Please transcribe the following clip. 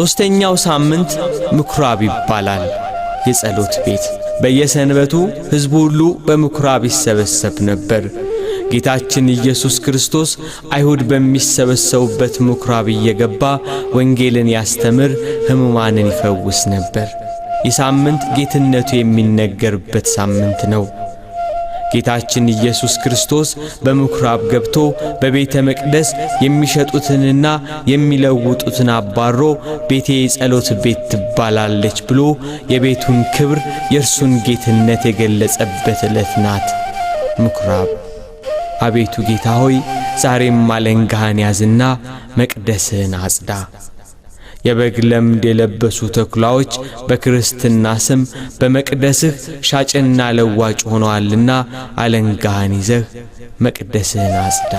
ሶስተኛው ሳምንት ምኩራብ ይባላል። የጸሎት ቤት በየሰንበቱ ሕዝቡ ሁሉ በምኩራብ ይሰበሰብ ነበር። ጌታችን ኢየሱስ ክርስቶስ አይሁድ በሚሰበሰቡበት ምኩራብ እየገባ ወንጌልን ያስተምር፣ ሕሙማንን ይፈውስ ነበር። ይህ ሳምንት ጌትነቱ የሚነገርበት ሳምንት ነው። ጌታችን ኢየሱስ ክርስቶስ በምኩራብ ገብቶ በቤተ መቅደስ የሚሸጡትንና የሚለውጡትን አባሮ ቤቴ የጸሎት ቤት ትባላለች ብሎ የቤቱን ክብር የእርሱን ጌትነት የገለጸበት ዕለት ናት ምኩራብ። አቤቱ ጌታ ሆይ ዛሬም አለንጋህን ያዝና መቅደስህን አጽዳ። የበግ ለምድ የለበሱ ተኩላዎች በክርስትና ስም በመቅደስህ ሻጭና ለዋጭ ሆነዋልና አለንጋህን ይዘህ መቅደስህን አጽዳ።